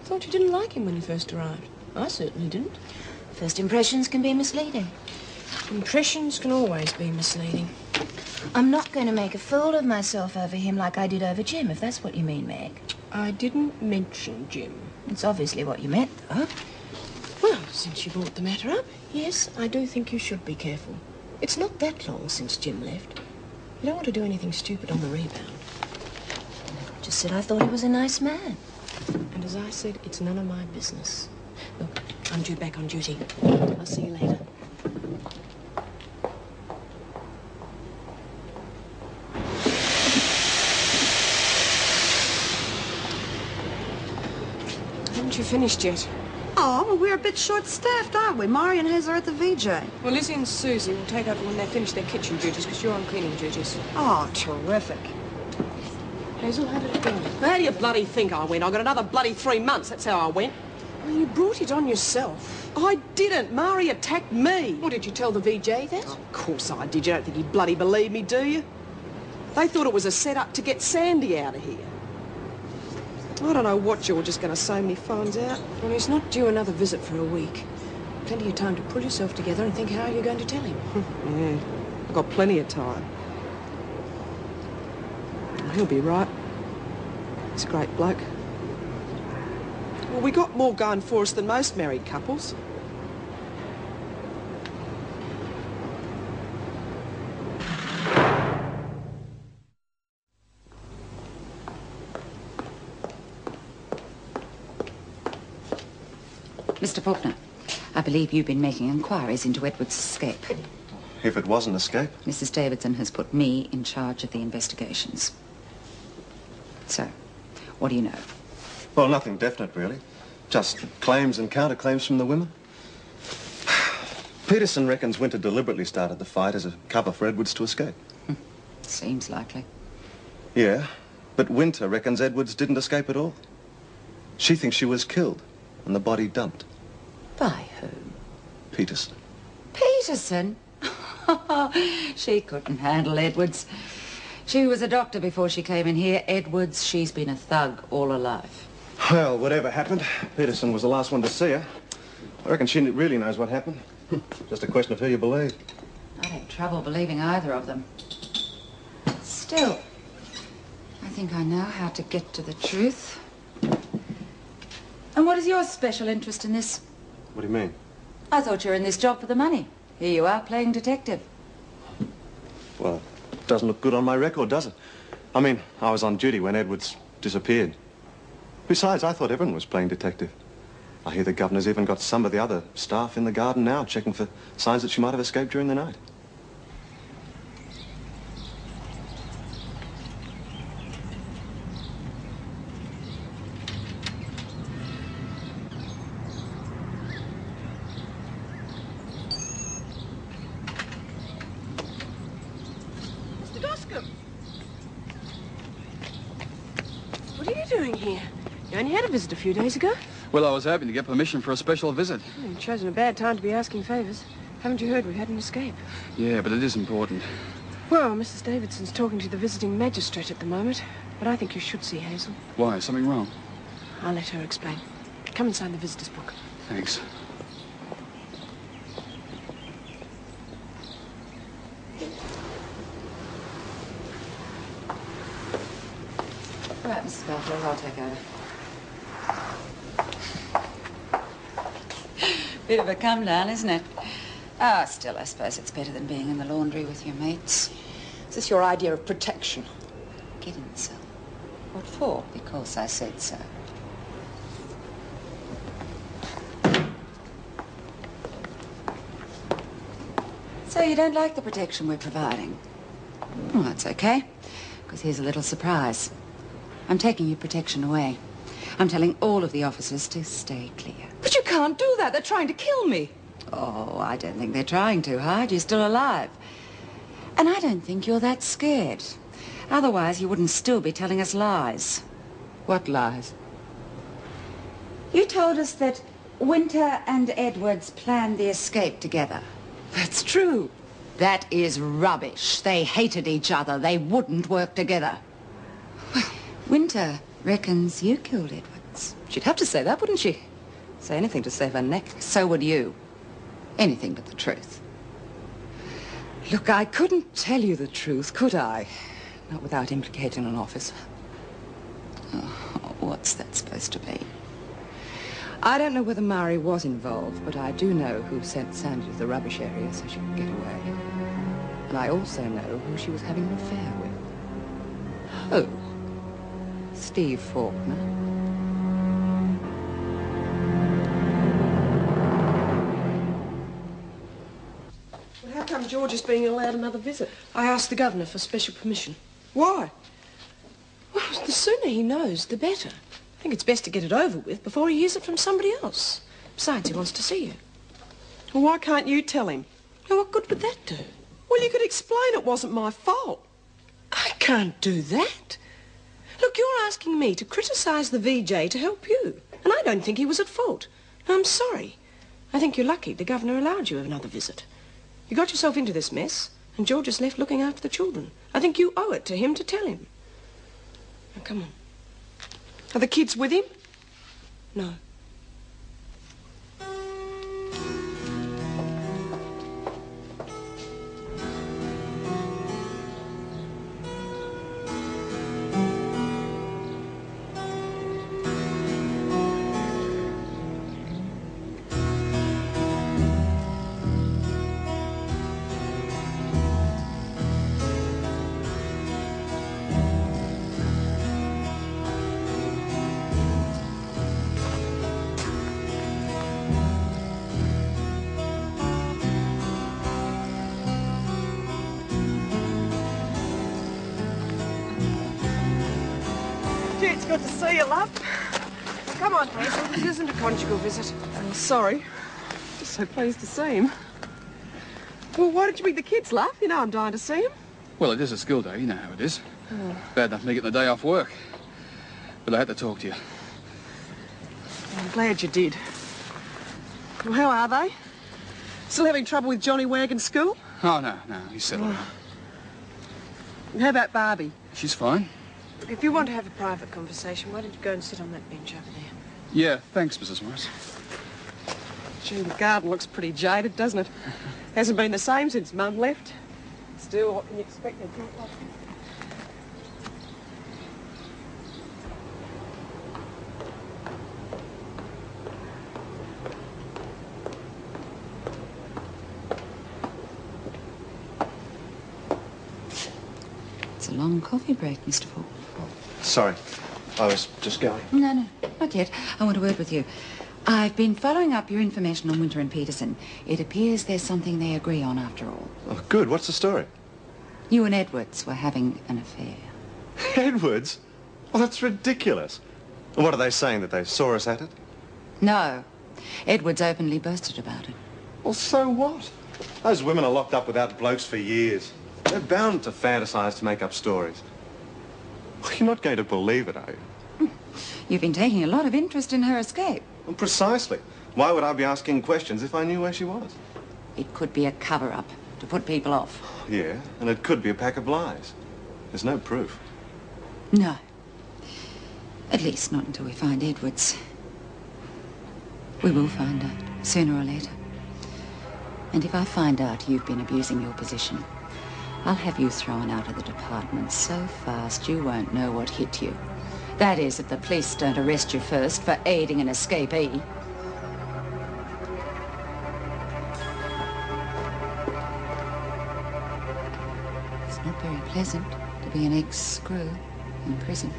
I thought you didn't like him when you first arrived. I certainly didn't. First impressions can be misleading. Impressions can always be misleading. I'm not going to make a fool of myself over him like I did over Jim, if that's what you mean, Meg. I didn't mention Jim. It's obviously what you meant, though. Well, since you brought the matter up, yes, I do think you should be careful. It's not that long since Jim left. You don't want to do anything stupid on the rebound. I just said I thought he was a nice man. And as I said, it's none of my business. Look, I'm due back on duty. I'll see you later. Haven't you finished yet? Oh, well, we're a bit short-staffed, aren't we? Mari and Hazel are at the VJ. Well, Lizzie and Susie will take over when they finish their kitchen duties, because you're on cleaning duties. Oh, terrific. Hazel, how did it go? How do you bloody think I went? I got another bloody 3 months, that's how I went. Well, you brought it on yourself. I didn't. Mari attacked me. Well, did you tell the VJ that? Of course I did. You don't think he bloody believed me, do you? They thought it was a set-up to get Sandy out of here. I don't know what George is going to say when he finds out. Well, he's not due another visit for a week. Plenty of time to pull yourself together and think how you're going to tell him. Yeah, I've got plenty of time. He'll be right. He's a great bloke. Well, we got more going for us than most married couples. Mr. Faulkner, I believe you've been making inquiries into Edward's escape. If it was an escape. Mrs. Davidson has put me in charge of the investigations. So, what do you know? Well, nothing definite, really. Just claims and counterclaims from the women. Peterson reckons Winter deliberately started the fight as a cover for Edwards to escape. Seems likely. Yeah, but Winter reckons Edwards didn't escape at all. She thinks she was killed and the body dumped. By whom? Peterson. Peterson? She couldn't handle Edwards. She was a doctor before she came in here. Edwards, she's been a thug all her life. Well, whatever happened, Peterson was the last one to see her. I reckon she really knows what happened. Just a question of who you believe. I'd have trouble believing either of them. Still, I think I know how to get to the truth. And what is your special interest in this? What do you mean? I thought you were in this job for the money. Here you are, playing detective. Well, it doesn't look good on my record, does it? I mean, I was on duty when Edwards disappeared. Besides, I thought everyone was playing detective. I hear the governor's even got some of the other staff in the garden now checking for signs that she might have escaped during the night. What are you doing here? You only had a visit a few days ago. Well, I was hoping to get permission for a special visit. You've chosen a bad time to be asking favours. Haven't you heard we've had an escape? Yeah, but it is important. Well, Mrs. Davidson's talking to the visiting magistrate at the moment, but I think you should see Hazel. Why? Something wrong? I'll let her explain. Come and sign the visitor's book. Thanks. Right, Mrs. Butler, I'll take over. Bit of a come down, isn't it? Ah, still, I suppose it's better than being in the laundry with your mates. Is this your idea of protection? Get in the cell. What for? Because I said so. So you don't like the protection we're providing? Well, that's okay, because here's a little surprise. I'm taking your protection away. I'm telling all of the officers to stay clear. But you can't do that. They're trying to kill me. Oh, I don't think they're trying to, Hyde. You're still alive. And I don't think you're that scared. Otherwise, you wouldn't still be telling us lies. What lies? You told us that Winter and Edwards planned the escape together. That's true. That is rubbish. They hated each other. They wouldn't work together. Well, Winter reckons you killed Edwards. Edwards. She'd have to say that, wouldn't she? Say anything to save her neck. So would you. Anything but the truth. Look, I couldn't tell you the truth, could I? Not without implicating an officer. Oh, what's that supposed to be? I don't know whether Mari was involved, but I do know who sent Sandy to the rubbish area so she could get away. And I also know who she was having an affair with. Oh, Steve Faulkner. Well, how come George is being allowed another visit? I asked the governor for special permission. Why? Well, the sooner he knows, the better. I think it's best to get it over with before he hears it from somebody else. Besides, he wants to see you. Well, why can't you tell him? Now, what good would that do? Well, you could explain it wasn't my fault. I can't do that. Look, you're asking me to criticise the VJ to help you, and I don't think he was at fault. I'm sorry. I think you're lucky the governor allowed you another visit. You got yourself into this mess, and George is left looking after the children. I think you owe it to him to tell him. Now, come on. Are the kids with him? No. Gee, it's good to see you, love. Come on, Hazel. This isn't a conjugal visit. Oh, sorry. Just so pleased to see him. Well, why did you meet the kids, love? You know I'm dying to see him. Well, it is a school day, you know how it is. Bad enough me getting the day off work. But I had to talk to you. I'm glad you did. Well, how are they? Still having trouble with Johnny Wagon's school? Oh, no, he's settled down. And how about Barbie? She's fine. Look, if you want to have a private conversation, why don't you go and sit on that bench over there? Yeah, thanks, Mrs. Morris. Gee, the garden looks pretty jaded, doesn't it? Hasn't been the same since Mum left. Still, what can you expect? It's a long coffee break, Mr. Faulkner. Sorry, I was just going. No, not yet. I want a word with you. I've been following up your information on Winter and Peterson. It appears there's something they agree on after all. Oh, good. What's the story? You and Edwards were having an affair. Edwards? Well, that's ridiculous. What are they saying, that they saw us at it? No. Edwards openly boasted about it. Well, so what? Those women are locked up without blokes for years. They're bound to fantasize to make up stories. Well, you're not going to believe it, are you? You've been taking a lot of interest in her escape. Well, precisely. Why would I be asking questions if I knew where she was? It could be a cover-up to put people off. Yeah, and it could be a pack of lies. There's no proof. No. At least not until we find Edwards. We will find out, sooner or later. And if I find out you've been abusing your position, I'll have you thrown out of the department so fast you won't know what hit you. That is, if the police don't arrest you first for aiding an escapee. It's not very pleasant to be an ex-screw in prison.